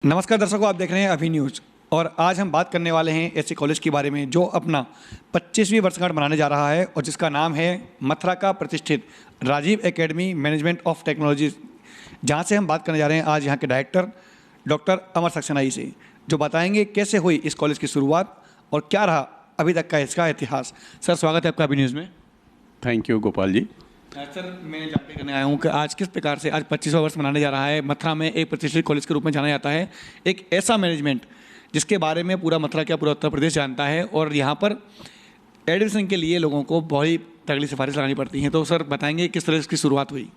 नमस्कार दर्शकों, आप देख रहे हैं अभी न्यूज़। और आज हम बात करने वाले हैं ऐसे कॉलेज के बारे में जो अपना 25वीं वर्षगांठ मनाने जा रहा है और जिसका नाम है मथुरा का प्रतिष्ठित Rajiv academy management of technology, जहां से हम बात करने जा रहे हैं आज यहाँ के डायरेक्टर डॉक्टर अमर सक्सेना से, जो बताएंगे कैसे हुई इस कॉलेज की शुरुआत और क्या रहा अभी तक का इसका इतिहास। सर, स्वागत है आपका अभी न्यूज़ में। Thank you Gopal ji. Sir, मैं जानकारी करने आया हूँ कि आज किस प्रकार से आज 25वां वर्ष मनाने जा रहा है। मथुरा में एक प्रतिष्ठित कॉलेज के रूप में जाना जाता है, एक ऐसा मैनेजमेंट जिसके बारे में पूरा मथुरा क्या पूरा उत्तर प्रदेश जानता है और यहाँ पर एडमिशन के लिए लोगों को बहुत ही तगड़ी सिफारिश लगानी पड़ती है। तो सर बताएंगे किस तरह इसकी शुरुआत हुई।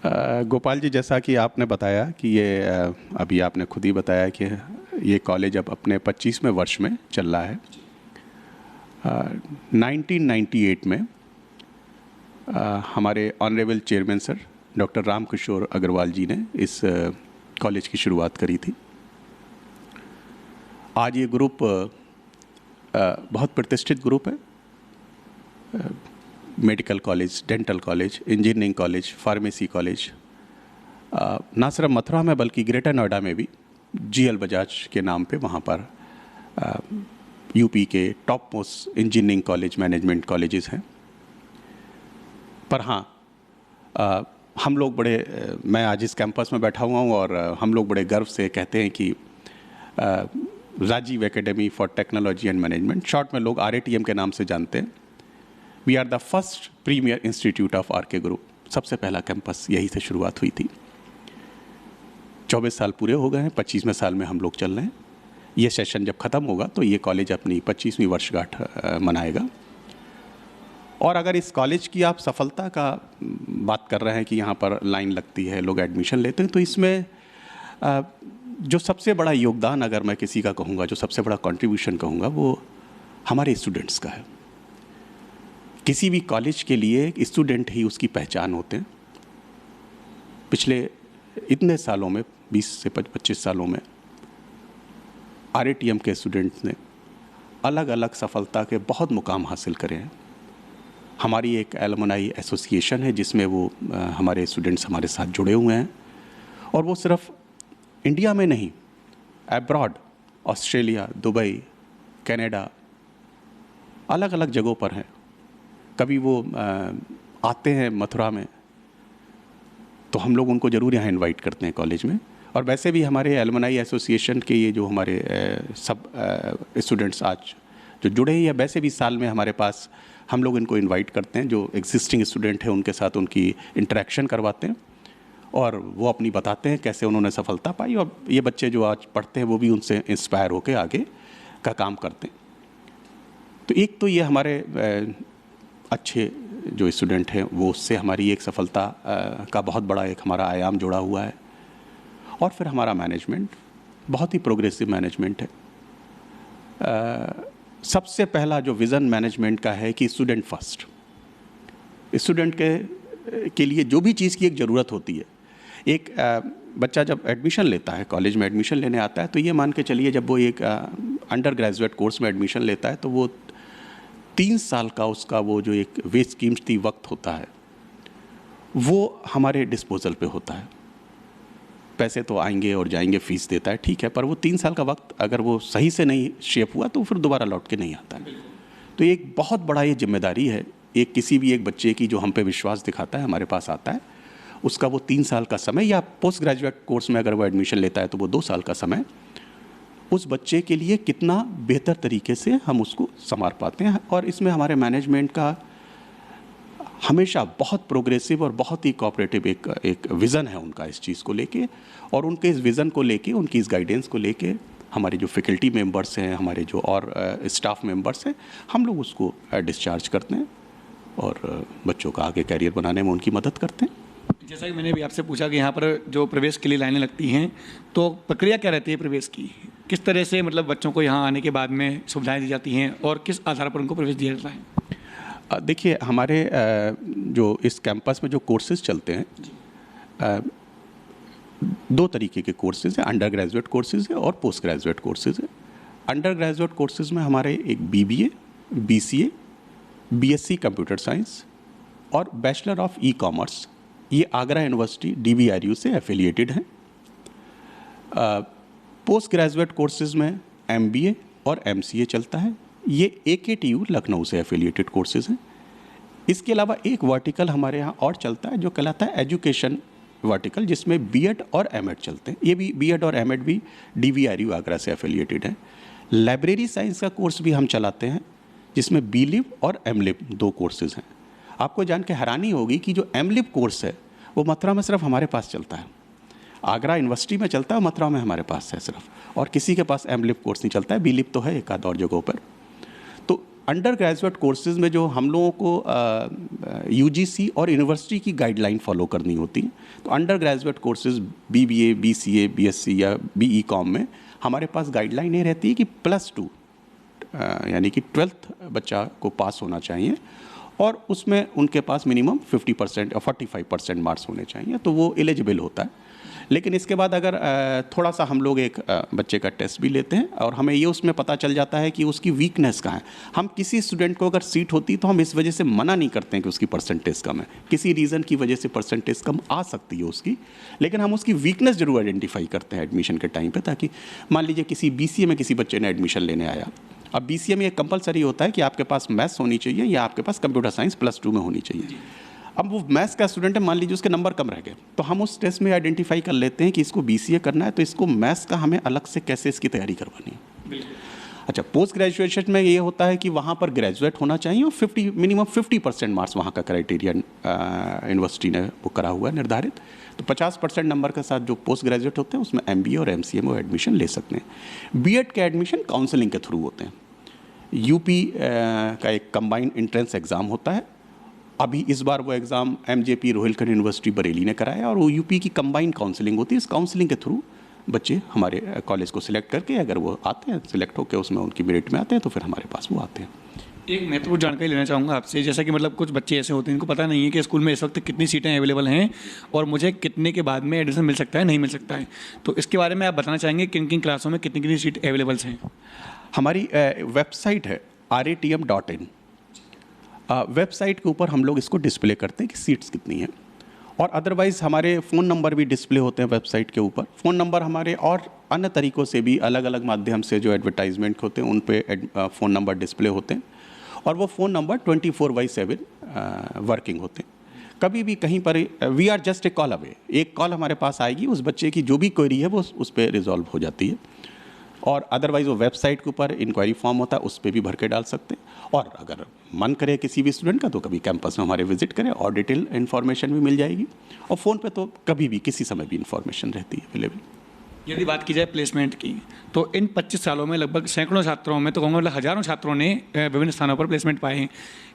गोपाल जी, जैसा कि आपने बताया कि ये अभी आपने खुद ही बताया कि ये कॉलेज अब अपने 25वें वर्ष में चल रहा है। 1998 में हमारे honourable chairman sir doctor Ramkishore Agrawal ji ने इस कॉलेज की शुरुआत करी थी। आज ये ग्रुप बहुत प्रतिष्ठित ग्रुप है। Medical college, dental college, engineering college, pharmacy college ना सिर्फ मथुरा में बल्कि ग्रेटर नोएडा में भी जीएल बजाज के नाम पे वहाँ पर यूपी के top most engineering college, management colleges हैं। पर हाँ, हम लोग बड़े, मैं आज इस कैंपस में बैठा हुआ हूँ और हम लोग बड़े गर्व से कहते हैं कि Rajiv academy for technology and management, short में लोग RATM के नाम से जानते हैं। We are the first premier institute of RK ग्रुप। सबसे पहला कैंपस यहीं से शुरुआत हुई थी। 24 साल पूरे हो गए हैं, 25वें साल में हम लोग चल रहे हैं। ये सेशन जब ख़त्म होगा तो ये कॉलेज अपनी 25वीं वर्षगांठ मनाएगा। और अगर इस कॉलेज की आप सफलता का बात कर रहे हैं कि यहाँ पर लाइन लगती है, लोग एडमिशन लेते हैं, तो इसमें जो सबसे बड़ा योगदान अगर मैं किसी का कहूँगा, जो सबसे बड़ा कंट्रीब्यूशन कहूँगा, वो हमारे स्टूडेंट्स का है। किसी भी कॉलेज के लिए स्टूडेंट ही उसकी पहचान होते हैं। पिछले इतने सालों में, 20 से 25 सालों में RATM के स्टूडेंट्स ने अलग अलग सफलता के बहुत मुकाम हासिल करे हैं। हमारी एक एलुमनाई एसोसिएशन है जिसमें वो हमारे स्टूडेंट्स हमारे साथ जुड़े हुए हैं, और वो सिर्फ इंडिया में नहीं, अब्रॉड, ऑस्ट्रेलिया, दुबई, कनाडा, अलग अलग जगहों पर हैं। कभी वो आते हैं मथुरा में तो हम लोग उनको ज़रूर यहाँ इनवाइट करते हैं कॉलेज में। और वैसे भी हमारे एलुमनाई एसोसिएशन के ये जो हमारे सब स्टूडेंट्स आज जो जुड़े हैं, या वैसे भी साल में हमारे पास हम लोग इनको इनवाइट करते हैं। जो एग्जिस्टिंग स्टूडेंट हैं उनके साथ उनकी इंटरेक्शन करवाते हैं और वो अपनी बताते हैं कैसे उन्होंने सफलता पाई, और ये बच्चे जो आज पढ़ते हैं वो भी उनसे इंस्पायर होकर आगे का काम करते हैं। तो एक तो ये हमारे अच्छे जो स्टूडेंट हैं वो उससे हमारी एक सफलता का बहुत बड़ा एक हमारा आयाम जुड़ा हुआ है। और फिर हमारा मैनेजमेंट बहुत ही प्रोग्रेसिव मैनेजमेंट है। सबसे पहला जो विज़न मैनेजमेंट का है कि स्टूडेंट फर्स्ट। स्टूडेंट के लिए जो भी चीज़ की एक ज़रूरत होती है, एक बच्चा जब एडमिशन लेता है, कॉलेज में एडमिशन लेने आता है, तो ये मान के चलिए जब वो एक अंडर ग्रेजुएट कोर्स में एडमिशन लेता है तो वो 3 साल का उसका वो जो एक वेस्ट कीमती वक्त होता है वो हमारे डिस्पोजल पे होता है। पैसे तो आएंगे और जाएंगे, फीस देता है, ठीक है, पर वो 3 साल का वक्त अगर वो सही से नहीं शेप हुआ तो फिर दोबारा लौट के नहीं आता है। तो एक बहुत बड़ा ये जिम्मेदारी है एक किसी भी एक बच्चे की जो हम पे विश्वास दिखाता है, हमारे पास आता है, उसका वो 3 साल का समय, या पोस्ट ग्रेजुएट कोर्स में अगर वो एडमिशन लेता है तो वो 2 साल का समय, उस बच्चे के लिए कितना बेहतर तरीके से हम उसको संवार पाते हैं। और इसमें हमारे मैनेजमेंट का हमेशा बहुत प्रोग्रेसिव और बहुत ही कोऑपरेटिव एक विज़न है उनका इस चीज़ को लेके, और उनके इस विज़न को लेके, उनकी इस गाइडेंस को लेके हमारे जो फैकल्टी मेंबर्स हैं, हमारे जो और स्टाफ मेंबर्स हैं, हम लोग उसको डिस्चार्ज करते हैं और बच्चों का आगे कैरियर बनाने में उनकी मदद करते हैं। जैसा कि मैंने भी आपसे पूछा कि यहाँ पर जो प्रवेश के लिए लाइनें लगती हैं, तो प्रक्रिया क्या रहती है प्रवेश की? किस तरह से मतलब बच्चों को यहाँ आने के बाद में सुविधाएं दी जाती हैं और किस आधार पर उनको प्रवेश दिया जाता है? देखिए, हमारे जो इस कैंपस में जो कोर्सेज चलते हैं, 2 तरीके के कोर्सेज हैं। अंडर ग्रेजुएट कोर्सेज है और पोस्ट ग्रेजुएट कोर्सेज है। अंडर ग्रेजुएट कोर्सेज में हमारे एक BBA, BCA, BSc computer science और बैचलर ऑफ ई कॉमर्स, ये आगरा यूनिवर्सिटी DBRU से एफिलिएटेड हैं। पोस्ट ग्रेजुएट कोर्सेज में MBA और MCA चलता है। ये AKTU लखनऊ से एफिलिएटेड कोर्सेज हैं। इसके अलावा एक वर्टिकल हमारे यहाँ और चलता है जो कहलाता है एजुकेशन वर्टिकल, जिसमें B.Ed और M.Ed चलते हैं। ये भी B.Ed और M.Ed भी DVRU आगरा से एफिलिएटेड है। लाइब्रेरी साइंस का कोर्स भी हम चलाते हैं, जिसमें B.Lib और M.Lib 2 कोर्सेज हैं। आपको जान के हैरानी होगी कि जो M.Lib कोर्स है वो मथुरा में सिर्फ हमारे पास चलता है। आगरा यूनिवर्सिटी में चलता है, मथुरा में हमारे पास है सिर्फ, और किसी के पास M.Lib कोर्स नहीं चलता है। B.Lib तो है एक आध और जगहों पर। तो अंडर ग्रेजुएट कोर्सेज में जो हम लोगों को UGC और यूनिवर्सिटी की गाइडलाइन फॉलो करनी होती है, तो under graduate courses BBA, BCA, BSc या BE.Com में हमारे पास गाइडलाइन ये रहती है कि +2 यानी कि 12th बच्चा को पास होना चाहिए, और उसमें उनके पास मिनिमम 50% और 45% मार्क्स होने चाहिए, तो वो एलिजिबल होता है। लेकिन इसके बाद अगर थोड़ा सा हम लोग एक बच्चे का टेस्ट भी लेते हैं, और हमें ये उसमें पता चल जाता है कि उसकी वीकनेस कहाँ है। हम किसी स्टूडेंट को अगर सीट होती तो हम इस वजह से मना नहीं करते हैं कि उसकी परसेंटेज कम है, किसी रीज़न की वजह से परसेंटेज कम आ सकती है उसकी, लेकिन हम उसकी वीकनेस जरूर आइडेंटिफाई करते हैं एडमिशन के टाइम पे, ताकि मान लीजिए किसी BCA में किसी बच्चे ने एडमिशन लेने आया। अब BCA में ये कंपलसरी होता है कि आपके पास मैथ्स होनी चाहिए या आपके पास कंप्यूटर साइंस +2 में होनी चाहिए। अब वो मैथ्स का स्टूडेंट है, मान लीजिए उसके नंबर कम रह गए, तो हम उस टेस्ट में आइडेंटिफाई कर लेते हैं कि इसको BCA करना है, तो इसको मैथ्स का हमें अलग से कैसे इसकी तैयारी करवानी है। अच्छा, पोस्ट ग्रेजुएशन में ये होता है कि वहाँ पर ग्रेजुएट होना चाहिए और मिनिमम 50% मार्क्स वहाँ का क्राइटेरिया यूनिवर्सिटी ने वो करा हुआ है निर्धारित। तो 50% नंबर के साथ जो पोस्ट ग्रेजुएट होते हैं उसमें MBA और MCA में वो एडमिशन ले सकते हैं। B.Ed के एडमिशन काउंसलिंग के थ्रू होते हैं। UP का एक कंबाइंड एंट्रेंस एग्ज़ाम होता है। अभी इस बार वो exam MJP Rohilkhand university Bareilly ने कराया, और वो UP की कंबाइंड काउंसलिंग होती है। इस काउंसलिंग के थ्रू बच्चे हमारे कॉलेज को सिलेक्ट करके, अगर वो आते हैं सिलेक्ट होकर उसमें उनकी मेरिट में आते हैं, तो फिर हमारे पास वो आते हैं। एक महत्वपूर्ण जानकारी लेना चाहूँगा आपसे, जैसा कि मतलब कुछ बच्चे ऐसे होते हैं जिनको पता नहीं है कि स्कूल में इस वक्त कितनी सीटें अवेलेबल हैं और मुझे कितने के बाद में एडमिशन मिल सकता है, नहीं मिल सकता है। तो इसके बारे में आप बताना चाहेंगे किन किन क्लासों में कितनी कितनी सीट अवेलेबल्स हैं? हमारी वेबसाइट है ratm.in। वेबसाइट के ऊपर हम लोग इसको डिस्प्ले करते हैं कि सीट्स कितनी हैं, और अदरवाइज़ हमारे फ़ोन नंबर भी डिस्प्ले होते हैं वेबसाइट के ऊपर। फ़ोन नंबर हमारे और अन्य तरीक़ों से भी अलग अलग माध्यम से जो एडवर्टाइजमेंट होते हैं उन पे फ़ोन नंबर डिस्प्ले होते हैं, और वो फ़ोन नंबर 24/7 वर्किंग होते हैं। कभी भी कहीं पर we are just a call away, एक कॉल हमारे पास आएगी, उस बच्चे की जो भी क्वेरी है वो उस पर रिजॉल्व हो जाती है। और अदरवाइज़ वो वेबसाइट के ऊपर इंक्वायरी फॉर्म होता है, उस पर भी भर के डाल सकते हैं। और अगर मन करे किसी भी स्टूडेंट का तो कभी कैंपस में हमारे विजिट करें और डिटेल इन्फॉर्मेशन भी मिल जाएगी, और फ़ोन पे तो कभी भी किसी समय भी इन्फॉर्मेशन रहती है अवेलेबल। यदि बात की जाए प्लेसमेंट की, तो इन 25 सालों में लगभग सैकड़ों छात्रों में, तो कहूँगा मतलब हज़ारों छात्रों ने विभिन्न स्थानों पर प्लेसमेंट पाए हैं।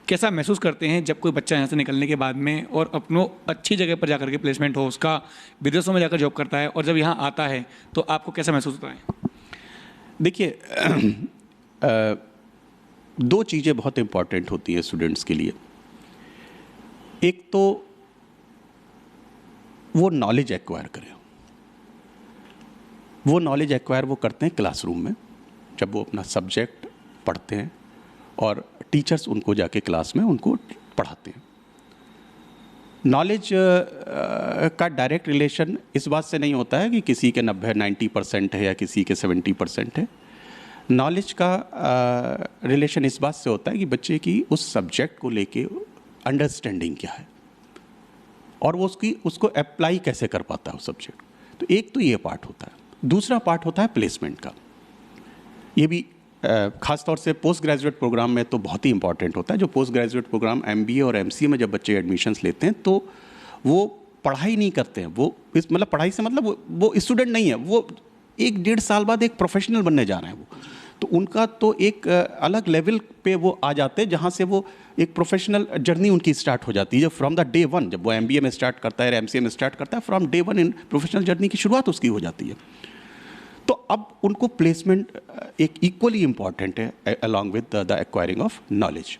कैसा महसूस करते हैं जब कोई बच्चा यहाँ से निकलने के बाद में और अपनों अच्छी जगह पर जाकर के प्लेसमेंट हो, उसका विदेशों में जाकर जॉब करता है, और जब यहाँ आता है तो आपको कैसा महसूस होता है? देखिए, 2 चीज़ें बहुत इम्पॉर्टेंट होती हैं स्टूडेंट्स के लिए। एक तो वो नॉलेज एक्वायर करें। वो नॉलेज एक्वायर वो करते हैं क्लासरूम में, जब वो अपना सब्जेक्ट पढ़ते हैं और टीचर्स उनको जाके क्लास में उनको पढ़ाते हैं। नॉलेज का डायरेक्ट रिलेशन इस बात से नहीं होता है कि किसी के 90% है या किसी के 70% है। नॉलेज का रिलेशन इस बात से होता है कि बच्चे की उस सब्जेक्ट को लेके अंडरस्टैंडिंग क्या है और वो उसको अप्लाई कैसे कर पाता है उस सब्जेक्ट। तो एक तो ये पार्ट होता है। दूसरा पार्ट होता है प्लेसमेंट का। ये भी ख़ास तौर से पोस्ट ग्रेजुएट प्रोग्राम में तो बहुत ही इंपॉर्टेंट होता है। जो पोस्ट ग्रेजुएट प्रोग्राम MBA और MCA में जब बच्चे एडमिशन्स लेते हैं तो वो पढ़ाई नहीं करते हैं। वो मतलब पढ़ाई से मतलब वो स्टूडेंट नहीं है, वो 1-1.5 साल बाद एक प्रोफेशनल बनने जा रहे हैं। वो तो उनका तो एक अलग लेवल पे वो आ जाते हैं जहाँ से वो एक प्रोफेशनल जर्नी उनकी स्टार्ट हो जाती है। जब फ्रॉम द डे 1 जब वो MBA में स्टार्ट करता है, MCA में स्टार्ट करता है, from day 1 in professional journey की शुरुआत उसकी हो जाती है। तो अब उनको प्लेसमेंट एक इक्वली इम्पॉर्टेंट है along with the acquiring of knowledge.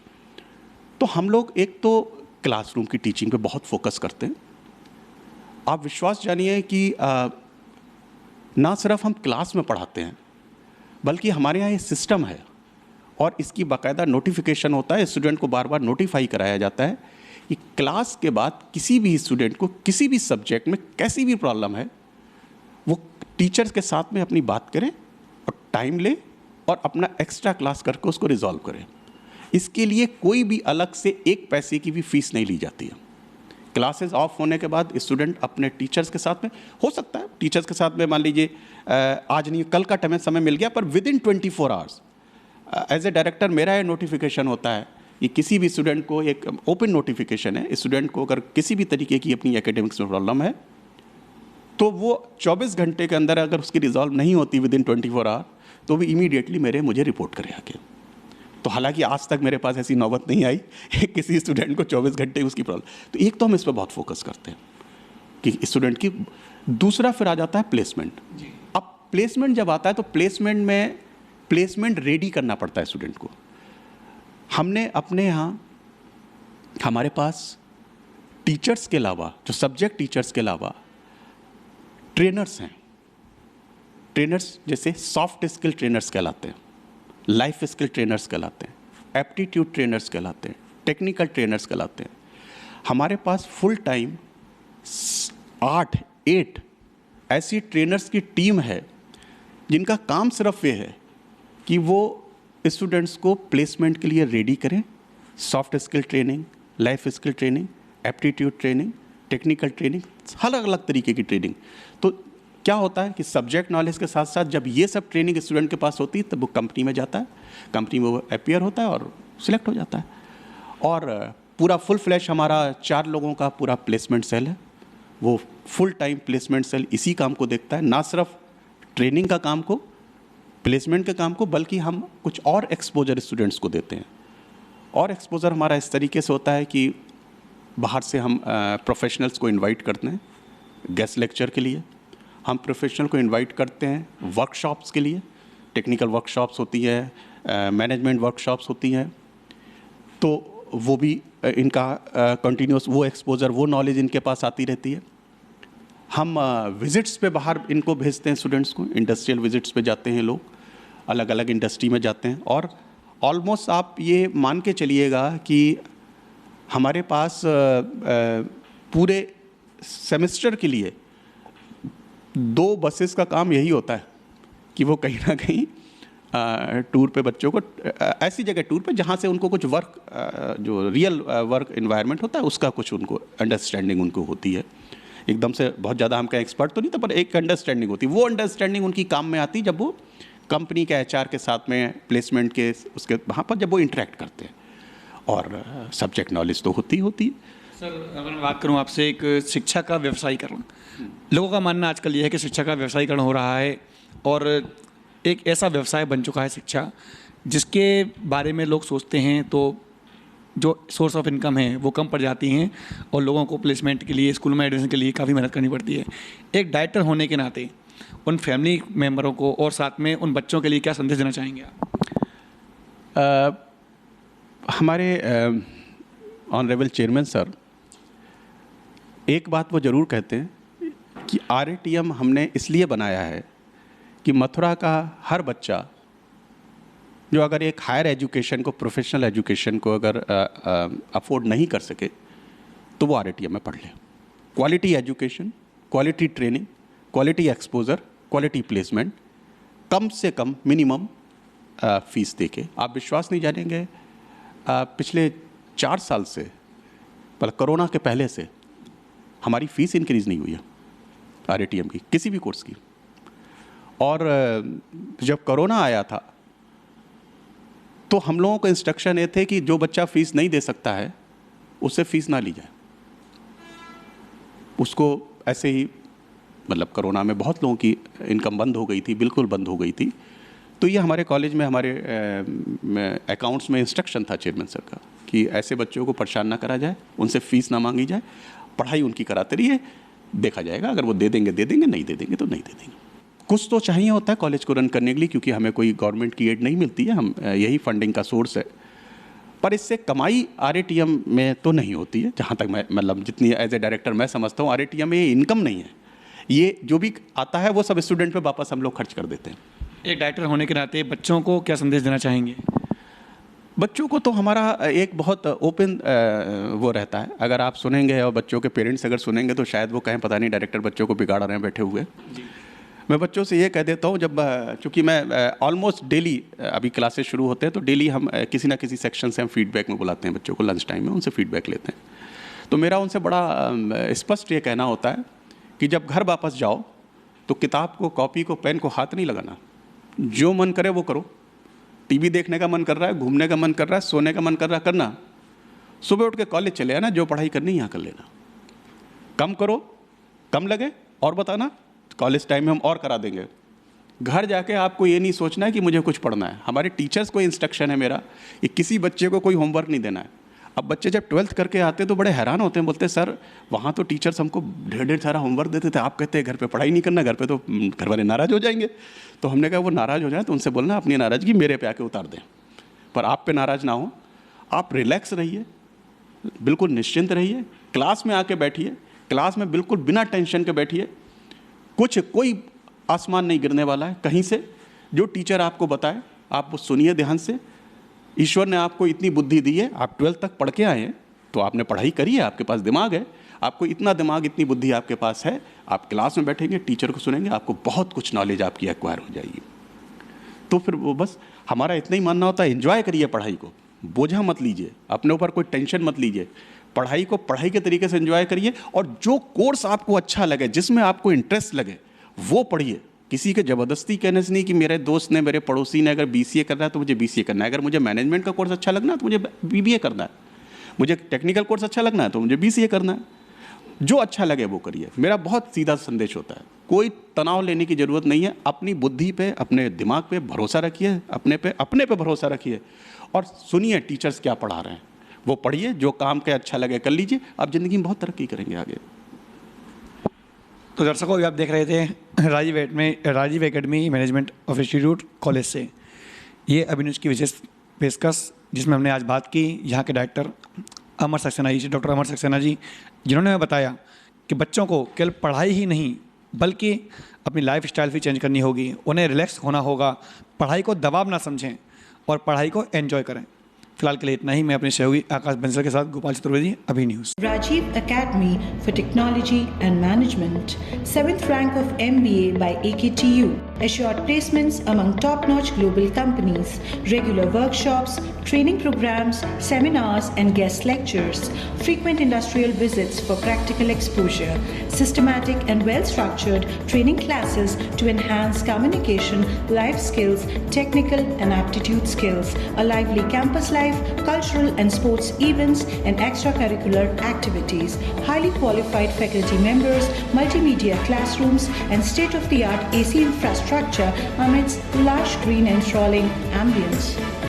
तो हम लोग एक तो क्लासरूम की टीचिंग पे बहुत फोकस करते हैं। आप विश्वास जानिए कि ना सिर्फ हम क्लास में पढ़ाते हैं बल्कि हमारे यहाँ ये सिस्टम है और इसकी बाकायदा नोटिफिकेशन होता है। स्टूडेंट को बार बार नोटिफाई कराया जाता है कि क्लास के बाद किसी भी स्टूडेंट को किसी भी सब्जेक्ट में कैसी भी प्रॉब्लम है वो टीचर्स के साथ में अपनी बात करें और टाइम ले और अपना एक्स्ट्रा क्लास करके उसको रिजॉल्व करें। इसके लिए कोई भी अलग से एक पैसे की भी फीस नहीं ली जाती है। क्लासेस ऑफ होने के बाद स्टूडेंट अपने टीचर्स के साथ में, हो सकता है टीचर्स के साथ में मान लीजिए आज नहीं कल का समय मिल गया, पर within 24 hours as a director मेरा ये नोटिफिकेशन होता है कि किसी भी स्टूडेंट को, एक ओपन नोटिफिकेशन है, स्टूडेंट को अगर किसी भी तरीके की अपनी एकेडमिक्स में प्रॉब्लम है तो वो 24 घंटे के अंदर अगर उसकी रिजॉल्व नहीं होती विद इन 24 आवर तो भी इमीडिएटली मुझे रिपोर्ट करे आके। तो हालांकि आज तक मेरे पास ऐसी नौबत नहीं आई किसी स्टूडेंट को 24 घंटे उसकी प्रॉब्लम। तो एक तो हम इस पर बहुत फोकस करते हैं कि स्टूडेंट की। दूसरा फिर आ जाता है प्लेसमेंट। अब प्लेसमेंट जब आता है तो प्लेसमेंट रेडी करना पड़ता है स्टूडेंट को। हमने अपने यहाँ, हमारे पास टीचर्स के अलावा, जो सब्जेक्ट टीचर्स के अलावा ट्रेनर्स हैं। ट्रेनर्स जैसे सॉफ्ट स्किल ट्रेनर्स कहलाते हैं, लाइफ स्किल ट्रेनर्स कहलाते हैं, एप्टीट्यूड ट्रेनर्स कहलाते हैं, टेक्निकल ट्रेनर्स कहलाते हैं। हमारे पास फुल टाइम 8 ऐसी ट्रेनर्स की टीम है जिनका काम सिर्फ ये है कि वो स्टूडेंट्स को प्लेसमेंट के लिए रेडी करें। Soft skill training, life skill training, aptitude training, technical training, अलग अलग तरीके की ट्रेनिंग। तो क्या होता है कि सब्जेक्ट नॉलेज के साथ साथ जब ये सब ट्रेनिंग स्टूडेंट के पास होती है तब वो कंपनी में जाता है, कंपनी में वो अपीयर होता है और सिलेक्ट हो जाता है। और पूरा फुल फ्लैश हमारा 4 लोगों का पूरा प्लेसमेंट सेल है। वो फुल टाइम प्लेसमेंट सेल इसी काम को देखता है, ना सिर्फ ट्रेनिंग का काम को, प्लेसमेंट के काम को, बल्कि हम कुछ और एक्सपोजर स्टूडेंट्स को देते हैं। और एक्सपोजर हमारा इस तरीके से होता है कि बाहर से हम प्रोफेशनल्स को इनवाइट करते हैं गेस्ट लेक्चर के लिए। हम प्रोफेशनल को इनवाइट करते हैं वर्कशॉप्स के लिए, टेक्निकल वर्कशॉप्स होती है, मैनेजमेंट वर्कशॉप्स होती हैं। तो वो भी इनका कंटिन्यूस वो एक्सपोजर, वो नॉलेज इनके पास आती रहती है। हम विजिट्स पे बाहर इनको भेजते हैं स्टूडेंट्स को, इंडस्ट्रियल विजिट्स पे जाते हैं लोग, अलग अलग इंडस्ट्री में जाते हैं। और ऑलमोस्ट आप ये मान के चलिएगा कि हमारे पास पूरे सेमेस्टर के लिए 2 बसेस का काम यही होता है कि वो कहीं ना कहीं टूर पे बच्चों को, ऐसी जगह टूर पे जहाँ से उनको कुछ वर्क, जो रियल वर्क एनवायरनमेंट होता है उसका कुछ उनको अंडरस्टैंडिंग उनको होती है। एकदम से बहुत ज़्यादा हम कहीं एक्सपर्ट तो नहीं था, पर एक अंडरस्टैंडिंग होती है। वो अंडरस्टैंडिंग उनकी काम में आती जब वो कंपनी के HR के साथ में प्लेसमेंट के उसके वहाँ पर जब वो इंटरेक्ट करते हैं। और सब्जेक्ट नॉलेज तो होती है। सर, अगर मैं बात करूं आपसे एक शिक्षा का व्यवसायीकरण, लोगों का मानना आजकल ये है कि शिक्षा का व्यवसायीकरण हो रहा है और एक ऐसा व्यवसाय बन चुका है शिक्षा, जिसके बारे में लोग सोचते हैं तो जो सोर्स ऑफ इनकम है वो कम पड़ जाती हैं और लोगों को प्लेसमेंट के लिए, स्कूल में एडमिशन के लिए काफ़ी मेहनत करनी पड़ती है। एक डायरेक्टर होने के नाते उन फैमिली मेम्बरों को और साथ में उन बच्चों के लिए क्या संदेश देना चाहेंगे आप? हमारे ऑनरेबल चेयरमैन सर एक बात वो ज़रूर कहते हैं कि RATM हमने इसलिए बनाया है कि मथुरा का हर बच्चा जो अगर एक हायर एजुकेशन को, प्रोफेशनल एजुकेशन को अगर अफोर्ड नहीं कर सके तो वो RATM में पढ़ ले। Quality education, quality training, quality exposure, quality placement, कम से कम मिनिमम फीस दे के। आप विश्वास नहीं जानेंगे, पिछले 4 साल से, पर कोरोना के पहले से हमारी फ़ीस इंक्रीज़ नहीं हुई है RATM की, किसी भी कोर्स की। और जब कोरोना आया था तो हम लोगों को इंस्ट्रक्शन ये थे कि जो बच्चा फ़ीस नहीं दे सकता है उससे फ़ीस ना ली जाए, उसको ऐसे ही, मतलब कोरोना में बहुत लोगों की इनकम बंद हो गई थी, बिल्कुल बंद हो गई थी। तो ये हमारे कॉलेज में, हमारे अकाउंट्स में इंस्ट्रक्शन था चेयरमैन सर का कि ऐसे बच्चों को परेशान ना करा जाए, उनसे फ़ीस ना मांगी जाए, पढ़ाई उनकी कराते रहिए, देखा जाएगा, अगर वो दे देंगे दे देंगे, नहीं दे देंगे तो नहीं दे देंगे। कुछ तो चाहिए होता है कॉलेज को रन करने के लिए, क्योंकि हमें कोई गवर्नमेंट की एड नहीं मिलती है, हम यही फंडिंग का सोर्स है। पर इससे कमाई RATM में तो नहीं होती है, जहाँ तक मैं, मतलब जितनी एज ए डायरेक्टर मैं समझता हूँ, RATM में ये इनकम नहीं है। ये जो भी आता है वो सब स्टूडेंट पे वापस हम लोग खर्च कर देते हैं। एक डायरेक्टर होने के नाते बच्चों को क्या संदेश देना चाहेंगे? बच्चों को तो हमारा एक बहुत ओपन वो रहता है। अगर आप सुनेंगे और बच्चों के पेरेंट्स अगर सुनेंगे तो शायद वो कहें पता नहीं डायरेक्टर बच्चों को बिगाड़ रहे हैं बैठे हुए। मैं बच्चों से ये कह देता हूँ, जब चूँकि मैं ऑलमोस्ट डेली अभी क्लासेस शुरू होते हैं तो डेली हम किसी ना किसी सेक्शन से हम फीडबैक में बुलाते हैं बच्चों को, लंच टाइम में उनसे फीडबैक लेते हैं। तो मेरा उनसे बड़ा स्पष्ट ये कहना होता है कि जब घर वापस जाओ तो किताब को, कॉपी को, पेन को हाथ नहीं लगाना। जो मन करे वो करो। टीवी देखने का मन कर रहा है, घूमने का मन कर रहा है, सोने का मन कर रहा है, करना। सुबह उठ के कॉलेज चले आना, जो पढ़ाई करनी यहाँ कर लेना। कम करो, कम लगे और बताना, कॉलेज टाइम में हम और करा देंगे। घर जाके आपको ये नहीं सोचना है कि मुझे कुछ पढ़ना है। हमारे टीचर्स को इंस्ट्रक्शन है मेरा कि किसी बच्चे को कोई होमवर्क नहीं देना है। अब बच्चे जब 12th करके आते तो बड़े हैरान होते हैं, बोलते हैं सर वहाँ तो टीचर्स हमको ढेर सारा होमवर्क देते थे, आप कहते हैं घर पे पढ़ाई नहीं करना, घर पे तो घर वाले नाराज़ हो जाएंगे। तो हमने कहा वो नाराज़ हो जाए तो उनसे बोलना अपनी नाराज़गी मेरे पे आके उतार दें, पर आप पे नाराज़ ना हो। आप रिलैक्स रहिए, बिल्कुल निश्चिंत रहिए, क्लास में आके बैठिए, क्लास में बिल्कुल बिना टेंशन के बैठिए। कोई आसमान नहीं गिरने वाला है कहीं से। जो टीचर आपको बताए आप वो सुनिए ध्यान से। ईश्वर ने आपको इतनी बुद्धि दी है, आप 12th तक पढ़ के आए हैं तो आपने पढ़ाई करी है, आपके पास दिमाग है, आपको इतना दिमाग, इतनी बुद्धि आपके पास है। आप क्लास में बैठेंगे, टीचर को सुनेंगे, आपको बहुत कुछ नॉलेज आपकी एक्वायर हो जाएगी। तो फिर वो बस हमारा इतना ही मानना होता है, एंजॉय करिए पढ़ाई को, बोझा मत लीजिए, अपने ऊपर कोई टेंशन मत लीजिए। पढ़ाई को पढ़ाई के तरीके से एंजॉय करिए और जो कोर्स आपको अच्छा लगे, जिसमें आपको इंटरेस्ट लगे, वो पढ़िए। किसी के ज़बरदस्ती कहने से नहीं कि मेरे दोस्त ने, मेरे पड़ोसी ने अगर BCA करना है तो मुझे BCA करना है, अगर मुझे मैनेजमेंट का कोर्स अच्छा लगना है तो मुझे BBA करना है, मुझे टेक्निकल कोर्स अच्छा लगना है तो मुझे BCA करना है। जो अच्छा लगे वो करिए। मेरा बहुत सीधा संदेश होता है, कोई तनाव लेने की ज़रूरत नहीं है। अपनी बुद्धि पे, अपने दिमाग पे भरोसा रखिए, अपने पे भरोसा रखिए और सुनिए टीचर्स क्या पढ़ा रहे हैं, वो पढ़िए। जो काम के अच्छा लगे कर लीजिए, आप ज़िंदगी में बहुत तरक्की करेंगे आगे। तो दर्शकों, अभी आप देख रहे थे Rajiv academy management of institute college से ये अभिनुज की विशेष पेशकश, जिसमें हमने आज बात की यहाँ के डायरेक्टर अमर सक्सेना जी से, डॉक्टर अमर सक्सेना जी, जिन्होंने हमें बताया कि बच्चों को केवल पढ़ाई ही नहीं बल्कि अपनी लाइफ स्टाइल भी चेंज करनी होगी, उन्हें रिलैक्स होना होगा, पढ़ाई को दबाव ना समझें और पढ़ाई को एंजॉय करें। फिलहाल के लिए इतना ही। मैं अपने सहयोगी आकाश बंसल के साथ गोपाल चतुर्वेदी, अभी news. Rajiv Academy for Technology and Management, 7th rank of MBA by AKTU, assured placements among top-notch global companies, regular workshops, training programs, seminars and guest lectures, frequent industrial visits for practical exposure, systematic and well-structured training classes to enhance communication, life skills, technical and aptitude skills, a lively campus life, cultural and sports events and extracurricular activities, highly qualified faculty members, multimedia classrooms and state-of-the-art AC infrastructure amidst lush green and enthralling ambience.